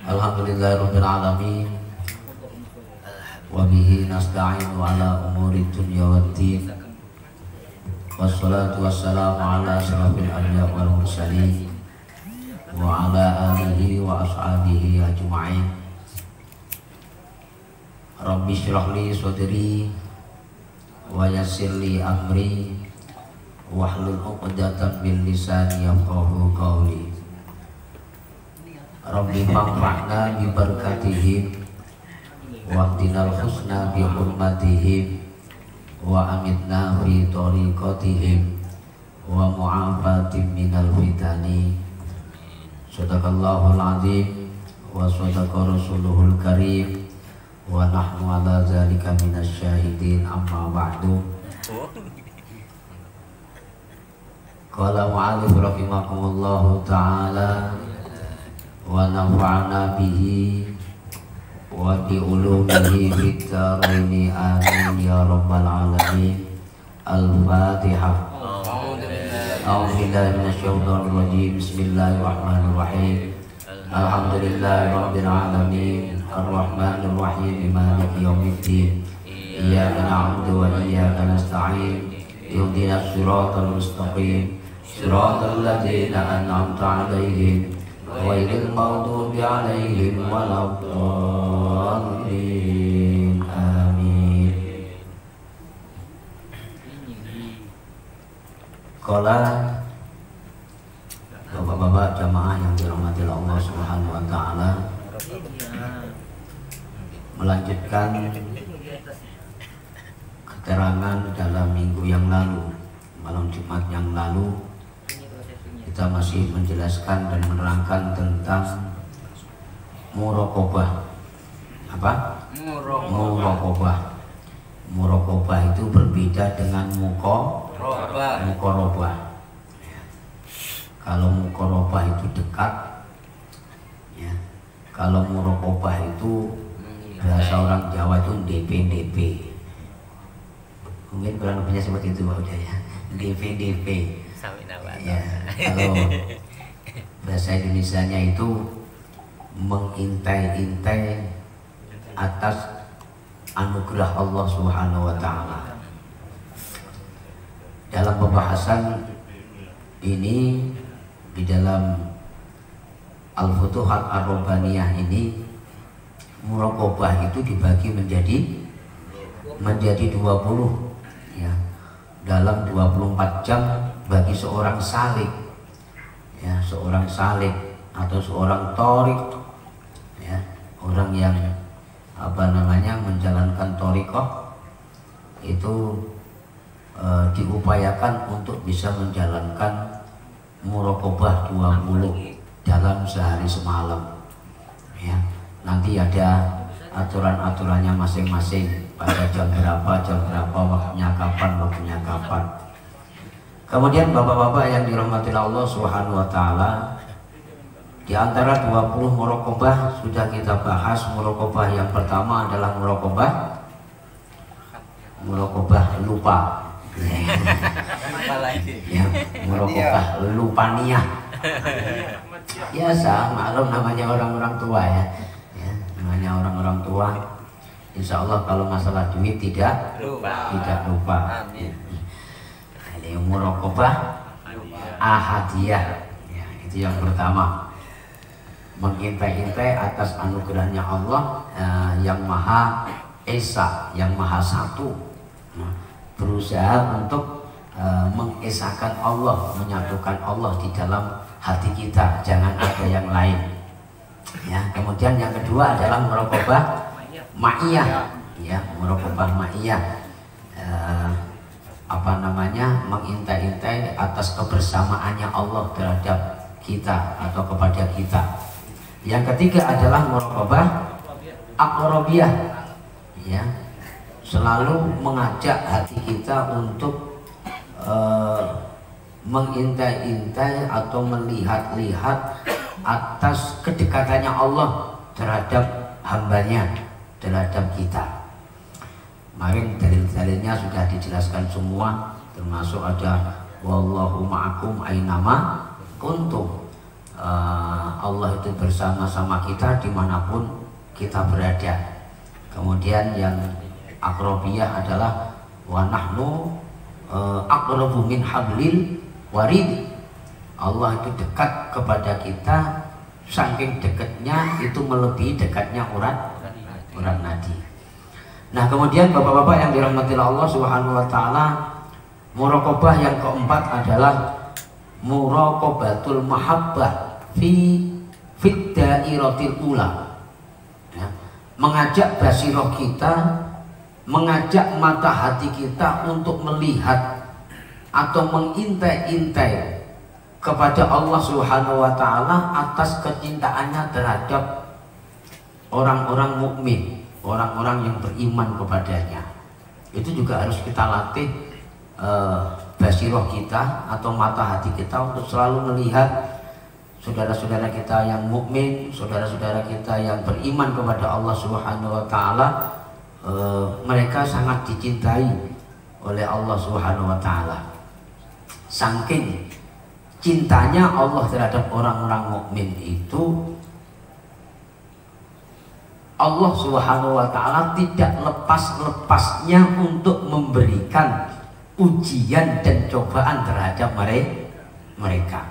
Alhamdulillahirabbil alamin. Wa bihi nasta'inu ala umuri dunya waddin. Wassalatu wassalamu ala asyrafil anbiya wal mursalin wa ala alihi wa ashabihi ajma'in. Rabbi shrah li sadri wa yassir li amri wahlul 'uqdatam min lisani yafqahu qawli. Rabbi fanfa'na bi barakatihim wa hdinal husna bi hurmatihim wa amitna fi tariqatihim wa mu'afatim minal fitani. Sadaqallahul azim wa sadaqa rasuluhul karim wa nahnu ala zalika minasyahidin, amma ba'du. Qala mu'alif rahimakumullahu ta'ala wa nafa'na bihi wa bi ulumihi fid dharaini amin ya rabbal alamin. Al-Fatihah. A'udzu billahi minasyaitonir rajim. Bismillahirrahmanirrahim. Alhamdulillahi rabbil alamin arrahmanir rahim maliki yaumiddin. Iyyaka na'budu wa iyyaka nasta'in. Ihdinas siratal mustaqim. Siratal ladzina an'amta 'alaihim ghairil maghdubi 'alaihim waladdallin. Amin. Qala, bapak-bapak jamaah yang dirahmati Allah Subhanahu wa taala, melanjutkan keterangan dalam minggu yang lalu, malam Jumat yang lalu kita masih menjelaskan dan menerangkan tentang muraqabah. Apa? Muraqabah. Muraqabah itu berbeda dengan muqarabah. Kalau muqarabah itu dekat, ya. Kalau muraqabah itu bahasa orang Jawa itu DP. Mungkin kurang lebihnya seperti itu Pak Uda, ya. DP. Ya, kalau bahasa Indonesianya itu mengintai-intai atas anugerah Allah Subhanahu wa taala. Dalam pembahasan ini di dalam Al-Futuhat Ar-Rabbaniyah ini, muraqabah itu dibagi menjadi 20, ya. Dalam 24 jam bagi seorang salik, ya, seorang salik atau seorang thorik, ya, orang yang menjalankan thoriqah itu diupayakan untuk bisa menjalankan muraqabah 20 dalam sehari semalam, ya. Nanti ada aturan-aturannya masing-masing, pada jam berapa, waktunya kapan. Kemudian bapak-bapak yang dirahmati Allah Subhanahu wa taala, di antara 20 muraqabah sudah kita bahas. Muraqabah yang pertama adalah muraqabah lupa. Ya, muraqabah lupaniyah. Biasa, maklum namanya orang-orang tua, ya. Ya, namanya orang-orang tua. Insya Allah kalau masalah duit tidak lupa. Amin. Ini muraqabah ahadiyah, ya, itu yang pertama. Mengintai-intai atas anugerahnya Allah, yang Maha Esa, yang Maha Satu. Berusaha untuk mengesahkan Allah, menyatukan Allah di dalam hati kita, jangan ada yang lain, ya. Kemudian yang kedua adalah muraqabah ma'iyah, ya, muraqabah ma'iyah, mengintai-intai atas kebersamaannya Allah terhadap kita atau kepada kita. Yang ketiga adalah muraqabah aqrabiyah, ya, selalu mengajak hati kita untuk mengintai-intai atau melihat-lihat atas kedekatannya Allah terhadap hambanya, terhadap kita. Kemarin dalil-dalilnya sudah dijelaskan semua, termasuk ada wallahu ma'akum ainama kuntum. Allah itu bersama-sama kita dimanapun kita berada. Kemudian yang aqrabiyah adalah wa nahnu aqrabu min hablil warid. Allah itu dekat kepada kita, saking dekatnya itu melebihi dekatnya urat nadi. Nah, kemudian bapak-bapak yang dirahmati Allah Subhanahu wa taala, muraqabah yang keempat adalah muraqabatul mahabbah fit dairatil ula. Ya, mengajak basirah kita, mengajak mata hati kita untuk melihat atau mengintai-intai kepada Allah Subhanahu wa taala atas kecintaannya terhadap orang-orang mukmin, orang-orang yang beriman kepadanya. Itu juga harus kita latih basirah kita atau mata hati kita untuk selalu melihat saudara-saudara kita yang mukmin, saudara-saudara kita yang beriman kepada Allah Subhanahu wa taala, mereka sangat dicintai oleh Allah Subhanahu wa taala. Saking cintanya Allah terhadap orang-orang mukmin itu, Allah Subhanahu wa taala tidak lepas-lepasnya untuk memberikan ujian dan cobaan terhadap mereka.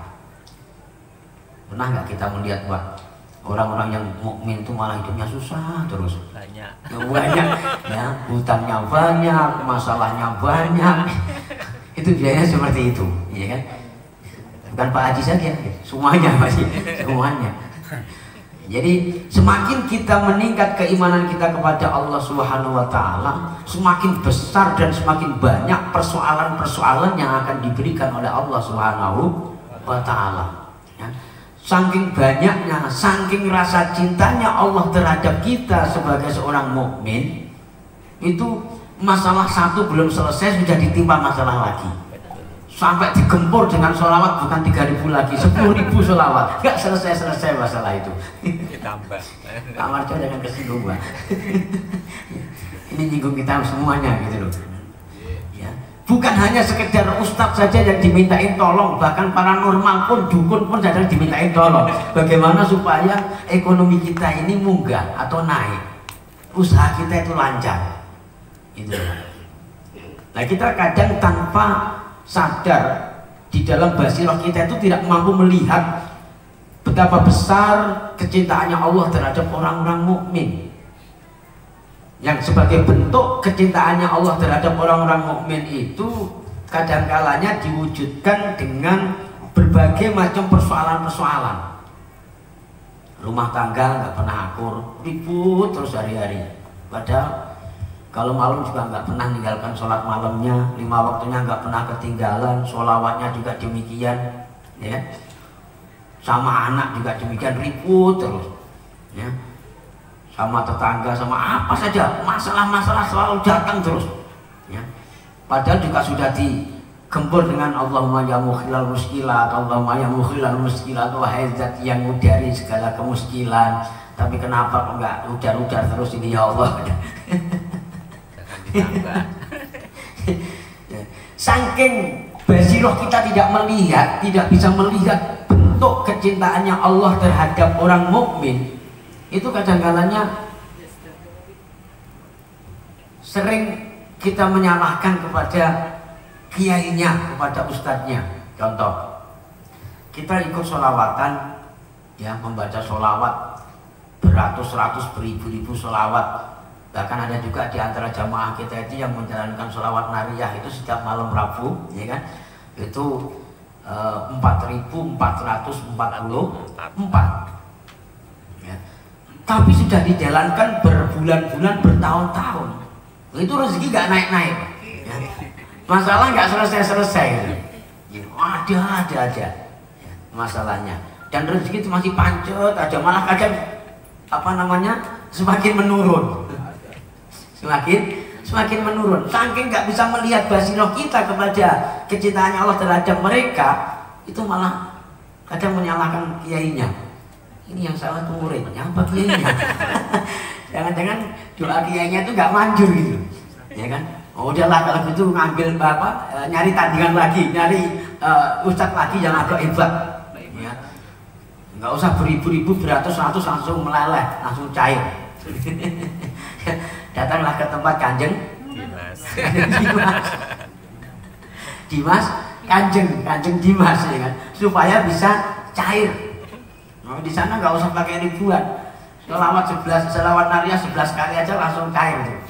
Pernah nggak kita melihat, Pak, orang-orang yang mukmin itu malah hidupnya susah terus? Banyak, ya, hutangnya banyak, masalahnya banyak. Itu biasanya seperti itu, ya kan? Bukan Pak Haji saja, semuanya masih semuanya. Jadi semakin kita meningkat keimanan kita kepada Allah Subhanahu wa taala, semakin besar dan semakin banyak persoalan-persoalan yang akan diberikan oleh Allah Subhanahu wa taala. Ya. Saking banyaknya, saking rasa cintanya Allah terhadap kita sebagai seorang mukmin, itu masalah satu belum selesai sudah ditimpa masalah lagi. Sampai digempur dengan sholawat bukan 3.000 lagi, 10.000 sholawat, nggak selesai masalah itu. Ditambah. Pak Marjo jangan kesinggung, Pak. Ini nyinggung kita semuanya gitu loh. Ya. Bukan hanya sekedar ustadz saja yang dimintain tolong, bahkan paranormal pun, dukun pun kadang dimintain tolong. Bagaimana supaya ekonomi kita ini munggah atau naik, usaha kita itu lancar. Gitu. Nah, kita kadang tanpa sadar di dalam basirah kita itu tidak mampu melihat betapa besar kecintaannya Allah terhadap orang-orang mukmin. Yang sebagai bentuk kecintaannya Allah terhadap orang-orang mukmin itu kadang-kalanya diwujudkan dengan berbagai macam persoalan-persoalan. Rumah tangga nggak pernah akur, ribut terus hari-hari. Padahal kalau malam juga nggak pernah meninggalkan sholat malamnya, 5 waktunya nggak pernah ketinggalan, sholawatnya juga demikian, ya. Sama anak juga demikian, ribut terus, ya. Sama tetangga, sama apa saja, masalah-masalah selalu datang terus, ya. Padahal juga sudah digempur dengan Allahumma ya mukhilal muskilat, Allahumma ya mukhilal muskilat, wahai zat yang mudari segala kemuskilan. Tapi kenapa kok nggak udar-udar terus ini ya Allah? Saking basirah kita tidak bisa melihat bentuk kecintaannya Allah terhadap orang mukmin, itu kadang-kalanya sering kita menyalahkan kepada kiainya, kepada ustadznya. Contoh, kita ikut sholawatan, ya, membaca sholawat beratus-ratus, beribu-ribu sholawat. Bahkan ada juga di antara jamaah kita itu yang menjalankan sholawat nariyah itu setiap malam Rabu, ya kan? Itu 4.444. Ya. Tapi sudah dijalankan berbulan-bulan, bertahun-tahun. Itu rezeki nggak naik-naik. Ya. Masalah nggak selesai-selesai. Ya. Ada aja masalahnya. Dan rezeki itu masih pancet aja, malah kadang semakin menurun. Semakin menurun. Saking nggak bisa melihat basirah kita kepada kecintaannya Allah terhadap mereka, itu malah kadang menyalahkan kiainya. Ini yang salah tuh muridnya, apa kiainya? Jangan-jangan doa kiainya itu nggak manjur gitu, ya kan? Oh, udahlah kalau gitu ngambil nyari tandingan lagi, nyari ustadz lagi yang agak hebat. Ya. nggak usah beribu-ribu, beratus-ratus, langsung meleleh, langsung cair. Datanglah ke tempat Kanjeng Dimas, Kanjeng Dimas, ya kan? Supaya bisa cair. Nah, di sana nggak usah pakai ribuan. Selawat Nariyah 11 kali aja langsung cair tuh.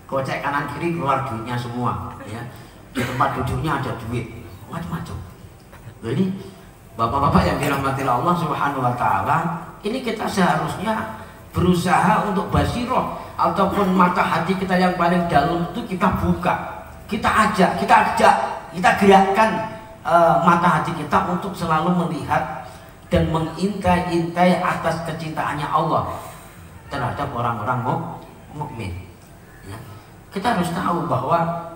Gocek kanan kiri keluar duitnya semua, ya. Di tempat duduknya ada duit, macam-macam. Jadi bapak-bapak yang dirahmati Allah Subhanahu Wa Taala, ini kita seharusnya berusaha untuk basiroh ataupun mata hati kita yang paling dalam itu kita buka, kita ajak, kita gerakkan mata hati kita untuk selalu melihat dan mengintai-intai atas kecintaannya Allah terhadap orang-orang mukmin. Ya. Kita harus tahu bahwa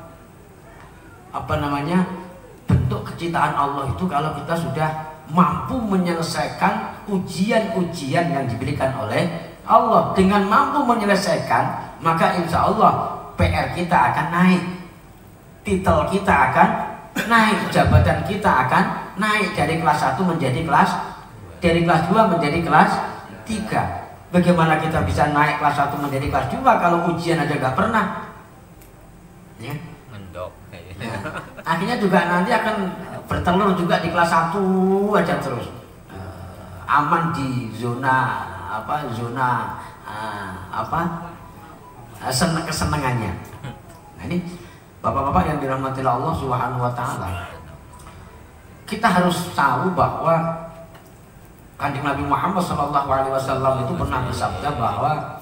bentuk kecintaan Allah itu kalau kita sudah mampu menyelesaikan ujian-ujian yang diberikan oleh Allah. Dengan mampu menyelesaikan, maka insya Allah PR kita akan naik, titel kita akan naik, jabatan kita akan naik dari kelas 1 menjadi kelas, dari kelas 2 menjadi kelas 3. Bagaimana kita bisa naik kelas 1 menjadi kelas 2 kalau ujian aja gak pernah, ya? Mendok. Nah, akhirnya juga nanti akan bertelur juga di kelas 1 aja terus. Aman di zona kesenangannya. Nah, ini bapak-bapak yang dirahmati Allah Subhanahu Wa Taala, kita harus tahu bahwa Kanjeng Nabi Muhammad SAW itu pernah bersabda bahwa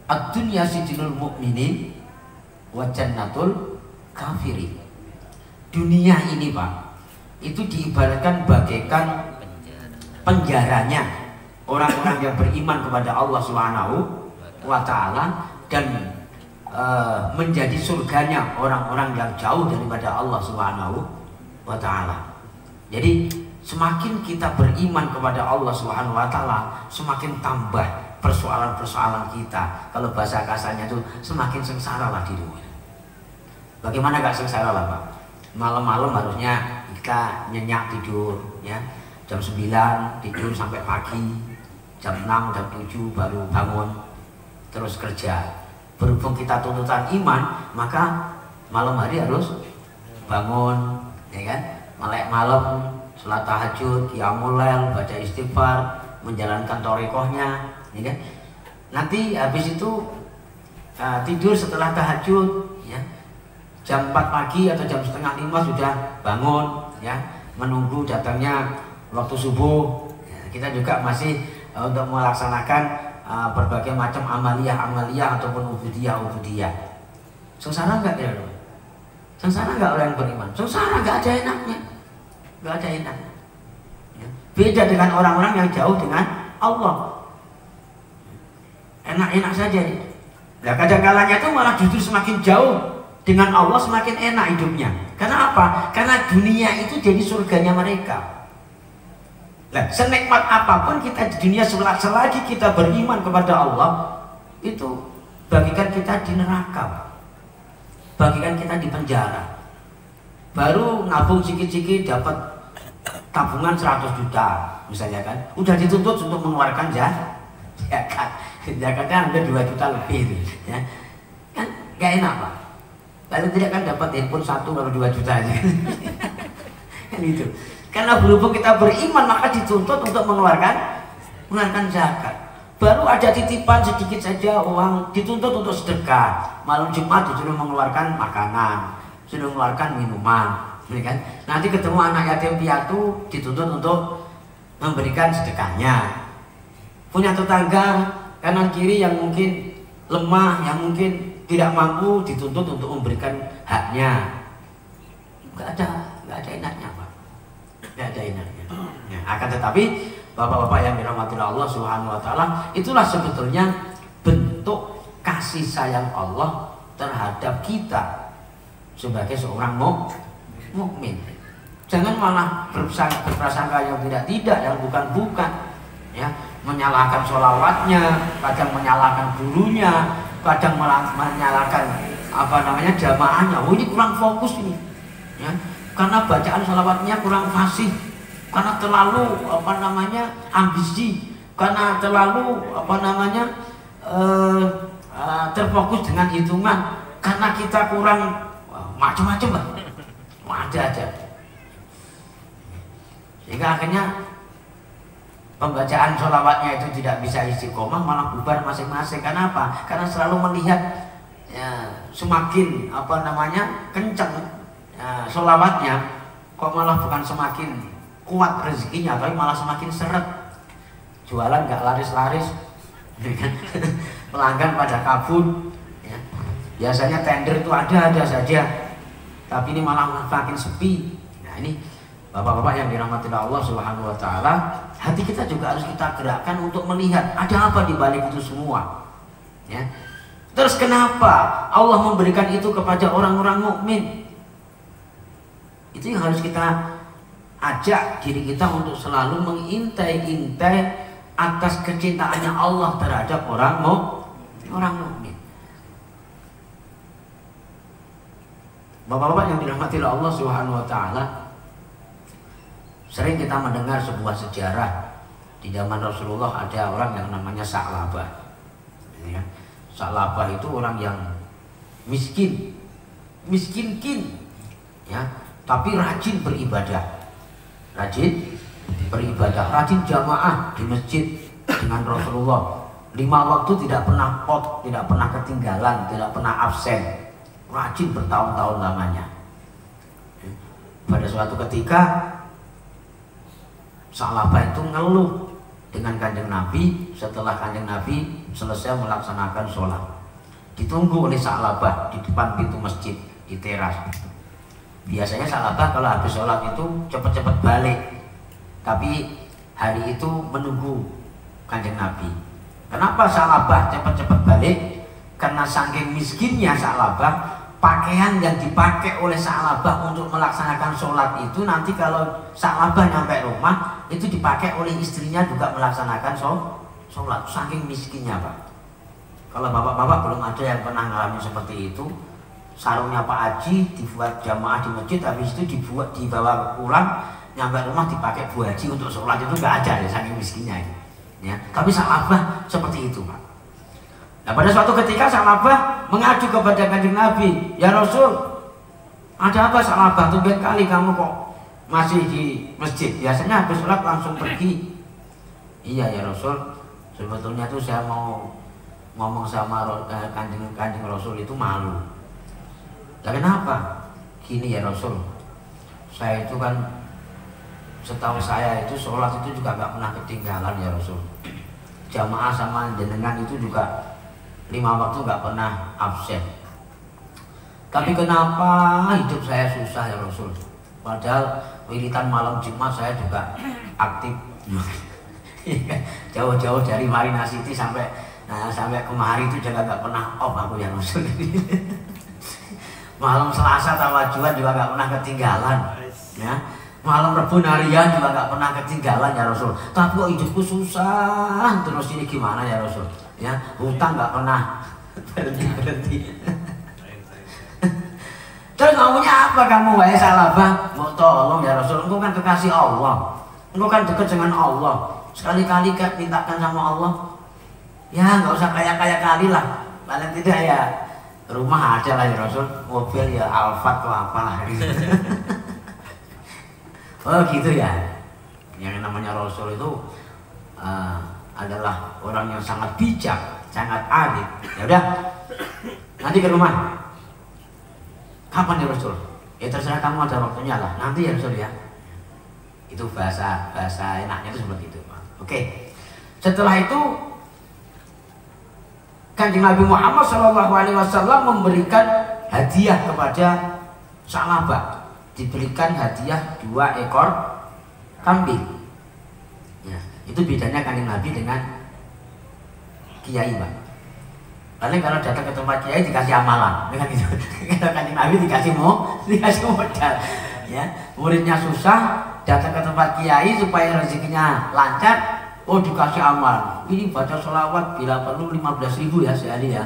ad-dunya sijnul mu'minin wa jannatul kafirin. Dunia ini Pak, itu diibaratkan bagaikan penjaranya orang-orang yang beriman kepada Allah Subhanahu Wa Taala dan menjadi surganya orang-orang yang jauh daripada Allah Subhanahu Wa Taala. Jadi semakin kita beriman kepada Allah Subhanahu Wa Taala, semakin tambah persoalan-persoalan kita. Kalau bahasa kasarnya itu semakin sengsara lah di dunia. Bagaimana gak sengsara lah Pak? Malam-malam harusnya kita nyenyak tidur, ya. Jam 9 tidur sampai pagi, jam 6, jam 7 baru bangun, terus kerja. Berhubung kita tuntutan iman, maka malam hari harus bangun, ya kan? Melek malam, sholat tahajud, qiyamul lail, baca istighfar, menjalankan thariqahnya, ya kan? Nanti habis itu tidur setelah tahajud, ya. Jam 4 pagi atau jam setengah 5 sudah bangun, ya, menunggu datangnya waktu subuh. Ya, kita juga masih untuk melaksanakan berbagai macam amaliyah ataupun ubudiyah. Sengsara enggak ya? Sengsara enggak orang yang beriman? Sengsara, enggak ada enaknya. Enggak ada enaknya. Ya. Beda dengan orang-orang yang jauh dengan Allah. Enak-enak saja. Nah, kadang-kalanya itu malah justru semakin jauh dengan Allah semakin enak hidupnya. Karena apa? Karena dunia itu jadi surganya mereka. Nah, senikmat apapun kita di dunia, selagi kita beriman kepada Allah, itu bagikan kita di neraka, bagikan kita di penjara. Baru nabung sikit-sikit dapat tabungan 100 juta misalnya kan, udah dituntut untuk mengeluarkan zakat. Zakatnya hampir 2 juta lebih itu, ya. Kan gak enak Pak. Lalu tidak kan dapat handphone 1 atau 2 juta aja. Kan itu. Karena berhubung kita beriman maka dituntut untuk mengeluarkan zakat. Baru ada titipan sedikit saja uang, dituntut untuk sedekah. Malam Jumat disuruh mengeluarkan makanan, disuruh mengeluarkan minuman, kan? Nanti ketemu anak yatim piatu dituntut untuk memberikan sedekahnya. Punya tetangga kanan kiri yang mungkin lemah, yang mungkin tidak mampu, dituntut untuk memberikan haknya. Nggak ada enaknya Pak. Nggak ada enaknya. Ya, akan tetapi bapak-bapak yang dirahmati Allah Subhanahu Wa Taala, itulah sebetulnya bentuk kasih sayang Allah terhadap kita sebagai seorang mukmin. Jangan malah berprasangka yang tidak, yang bukan, ya, menyalahkan sholawatnya, kadang menyalahkan gurunya, kadang menyalahkan jamaahnya. Oh, ini kurang fokus ini, ya, karena bacaan sholawatnya kurang fasih, karena terlalu ambisi, karena terlalu terfokus dengan hitungan, karena kita kurang macam-macam lah, ada aja. Sehingga akhirnya pembacaan sholawatnya itu tidak bisa istiqomah, malah bubar masing-masing. Karena apa? Karena selalu melihat semakin kencang sholawatnya, kok malah bukan semakin kuat rezekinya, tapi malah semakin seret. Jualan nggak laris-laris, pelanggan pada kabur. Ya. Biasanya tender itu ada saja, tapi ini malah semakin sepi. Nah ini bapak-bapak yang dirahmati Allah Subhanahu Wa Taala, hati kita juga harus kita gerakkan untuk melihat ada apa di balik itu semua. Ya. Terus kenapa Allah memberikan itu kepada orang-orang mukmin? Itu yang harus kita ajak diri kita untuk selalu mengintai-intai atas kecintaannya Allah terhadap orang mukmin. Bapak-bapak yang dirahmati Allah Subhanahu Wa Taala, sering kita mendengar sebuah sejarah. Di zaman Rasulullah ada orang yang namanya Sa'labah. Ya. Sa'labah itu orang yang miskin, ya, tapi rajin beribadah, rajin jamaah di masjid dengan Rasulullah. 5 waktu tidak pernah tidak pernah ketinggalan, tidak pernah absen, rajin bertahun-tahun lamanya. Pada suatu ketika Sa'labah itu ngeluh dengan Kanjeng Nabi setelah Kanjeng Nabi selesai melaksanakan sholat. Ditunggu oleh Sa'labah di depan pintu masjid, di teras. Biasanya Sa'labah kalau habis sholat itu cepat-cepat balik, tapi hari itu menunggu Kanjeng Nabi. Kenapa Sa'labah cepat-cepat balik? Karena saking miskinnya Sa'labah, pakaian yang dipakai oleh Sa'labah untuk melaksanakan sholat itu nanti kalau Sa'labah nyampe rumah itu dipakai oleh istrinya juga melaksanakan sholat. Saking miskinnya Pak. Kalau bapak-bapak belum ada yang pernah ngalamin seperti itu, sarungnya Pak Haji dibuat jamaah di masjid, habis itu dibawa pulang, nyampe rumah dipakai Bu Haji untuk sholat, itu nggak ada ya, saking miskinnya ya. Tapi Sa'labah seperti itu Pak. Nah pada suatu ketika Sa'labah mengadu kepada Kanjeng Nabi, ya Rasul, ada apa Sa'labah, tumben kali kamu kok masih di masjid, biasanya habis sholat langsung pergi. Iya ya Rasul, sebetulnya tuh saya mau ngomong sama kanjeng Rasul itu malu. Lah kenapa? Gini ya Rasul, saya itu kan setahu saya itu sholat itu juga gak pernah ketinggalan ya Rasul. Jamaah sama jenengan itu juga 5 waktu gak pernah absen. Tapi kenapa hidup saya susah ya Rasul? Padahal wiritan malam Jumat saya juga aktif. Jauh-jauh dari Marina City sampai kemari itu juga gak pernah off aku ya Rasul. Malam Selasa tawajuan juga gak pernah ketinggalan. Ya. Malam Rebu Narian juga gak pernah ketinggalan ya Rasul. Tapi kok hidupku susah terus, ini gimana ya Rasul? Ya, hutang gak pernah berhenti. Terus maunya apa kamu wahai Sa'labah? Mau tolong ya Rasul, engkau kan kekasih Allah, engkau kan dekat dengan Allah, sekali-kali kan mintakan sama Allah. Ya nggak usah kaya-kaya kali lah, paling tidak ya rumah ada lah ya Rasul, mobil ya Alphard atau apalah. Oh gitu ya. Yang namanya Rasul itu adalah orang yang sangat bijak, sangat adil. Ya udah, nanti ke rumah. Kapan ya Rasul? Ya terserah kamu, ada waktunya lah. Nanti ya Rasul ya. Itu bahasa enaknya itu seperti itu. Oke. Setelah itu Kanjeng Nabi Muhammad SAW memberikan hadiah kepada Sa'labah. Diberikan hadiah 2 ekor kambing. Ya, itu bedanya Kanjeng Nabi dengan kiai, Pak. Paling kalau datang ke tempat kiai dikasih amalan, dengan itu. Kalau Kanjeng Nabi dikasih modal. Ya, muridnya susah, datang ke tempat kiai supaya rezekinya lancar. Oh dikasih amal, ini baca sholawat bila perlu 15.000 ya sehari ya.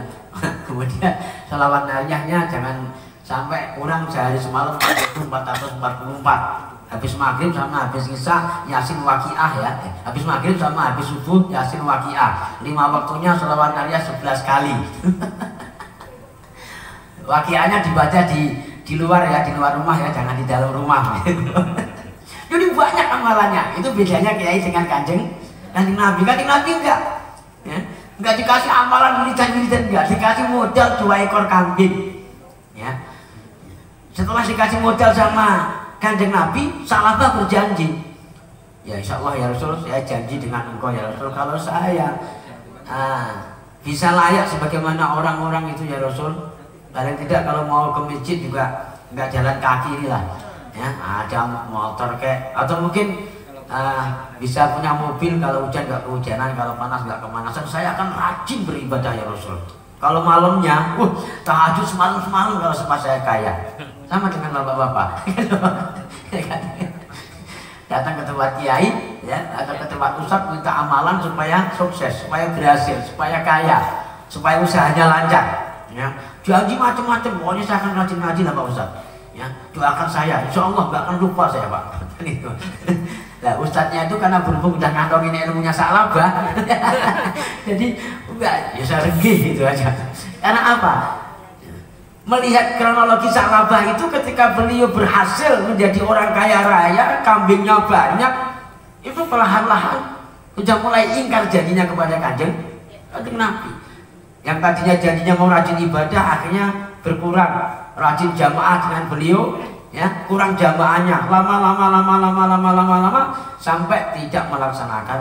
Kemudian sholawat nariyahnya jangan sampai kurang sehari semalam 444. Habis maghrib sama habis isya Yasin Waqiah ya. Habis maghrib sama habis subuh Yasin Waqiah. 5 waktunya sholawat nariyah 11 kali. Waqiahnya dibaca di luar ya, di luar rumah ya, jangan di dalam rumah. Jadi banyak amalannya. Itu bedanya kiai dengan kanjeng Nabi. Kanjeng Nabi enggak, ya, enggak dikasih amalan wiridan-wiridan, enggak dikasih modal 2 ekor kambing. Ya. Setelah dikasih modal sama kanjeng Nabi, Salabah berjanji, ya insya Allah ya Rasul, saya janji dengan engkau ya Rasul, kalau saya bisa layak sebagaimana orang-orang itu ya Rasul, paling tidak kalau mau ke masjid juga nggak jalan kaki lah, ya ada motor kayak, atau mungkin bisa punya mobil, kalau hujan nggak kehujanan, kalau panas nggak kemanasan, saya akan rajin beribadah ya Rasul. Kalau malamnya, tahajud semalam-semalam kalau sempat saya kaya. Sama dengan bapak-bapak. Datang ke tempat kiai, ya, atau ke tempat ustadz minta amalan supaya sukses, supaya berhasil, supaya kaya, supaya usahanya lancar. Ya, janji macam-macam. Pokoknya saya akan rajin ngaji lah Pak Ustadz. Ya, doakan saya, insya Allah nggak akan lupa saya Pak. Nah, ustadznya itu karena berhubung udah ngantongin ilmunya Salabah, jadi enggak, ya saya regih gitu aja. Karena apa? Melihat kronologi Salabah itu ketika beliau berhasil menjadi orang kaya raya, kambingnya banyak, itu perlahan-lahan sudah mulai ingkar janjinya kepada kanjeng Nabi. Yang tadinya janjinya mau rajin ibadah, akhirnya berkurang rajin jamaah dengan beliau, ya kurang jamaahnya, lama sampai tidak melaksanakan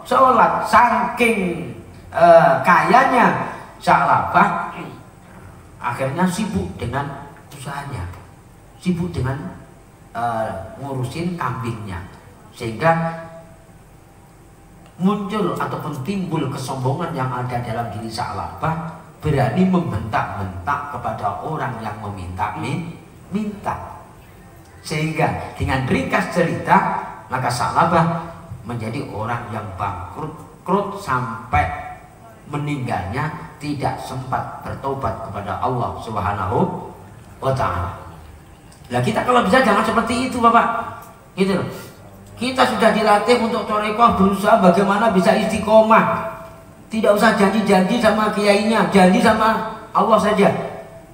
sholat. Saking kayanya Salabah, akhirnya sibuk dengan usahanya, sibuk dengan ngurusin kambingnya, sehingga muncul ataupun timbul kesombongan yang ada dalam diri Salabah, berani membentak-bentak kepada orang yang minta. Sehingga dengan ringkas cerita, maka Salabah menjadi orang yang bangkrut sampai meninggalnya tidak sempat bertobat kepada Allah Subhanahu wa ta'ala. Nah, kita kalau bisa jangan seperti itu Bapak, gitu loh. Kita sudah dilatih untuk thariqah, berusaha bagaimana bisa istiqomah. Tidak usah janji-janji sama kiainya, janji sama Allah saja.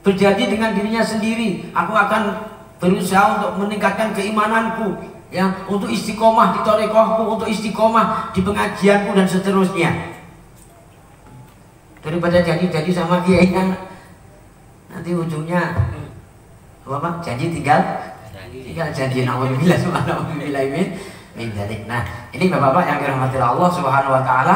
Berjanji dengan dirinya sendiri, aku akan berusaha untuk meningkatkan keimananku, ya, untuk istiqomah di thariqahku, untuk istiqomah di pengajianku dan seterusnya. Daripada janji-janji sama kiainya, nanti ujungnya apa? Janji tinggal janji. Nauzubillah min dzalik. Nah, ini Bapak-bapak yang dirahmati Allah Subhanahu wa taala,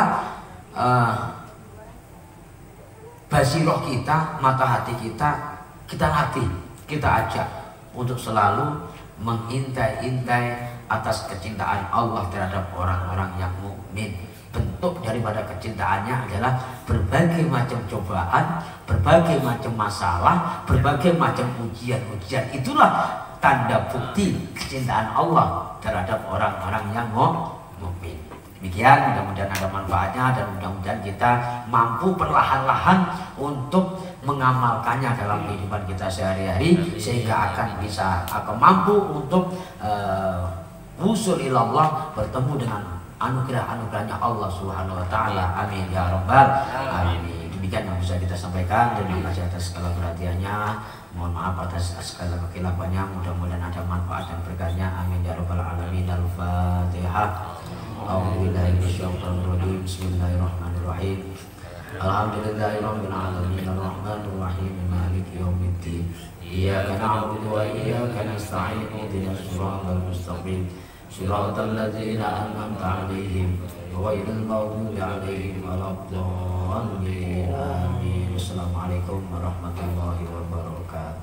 basiroh kita, mata hati kita latih, kita ajak untuk selalu mengintai-intai atas kecintaan Allah terhadap orang-orang yang mukmin. Bentuk daripada kecintaannya adalah berbagai macam cobaan, berbagai macam masalah, berbagai macam ujian-ujian. Itulah tanda bukti kecintaan Allah terhadap orang-orang yang mukmin. Demikian, mudah-mudahan ada manfaatnya dan mudah-mudahan kita mampu perlahan-lahan untuk mengamalkannya dalam kehidupan kita sehari-hari, sehingga akan mampu untuk wusul ilallah, bertemu dengan anugerah-anugerahnya Allah Subhanahu wa taala. Amin ya rabbal alamin. Demikian yang bisa kita sampaikan. Terima kasih atas segala perhatiannya. Mohon maaf atas segala kekilafannya. Mudah-mudahan ada manfaat dan berkahnya. Amin ya rabbal alamin. Al-Fatihah. A'udzubillahi minasyaitonir rajim. Bismillahirrahmanirrahim. Alhamdulillahirabbil alamin. Arrahmanir rahim. Maliki yaumiddin. Iyyaka na'budu wa iyyaka nasta'in. Ihdinas siratal mustaqim. Shiratal ladzina an'amta 'alaihim ghairil maghdubi 'alaihim waladdallin. Amin. Assalamualaikum warahmatullahi wabarakatuh.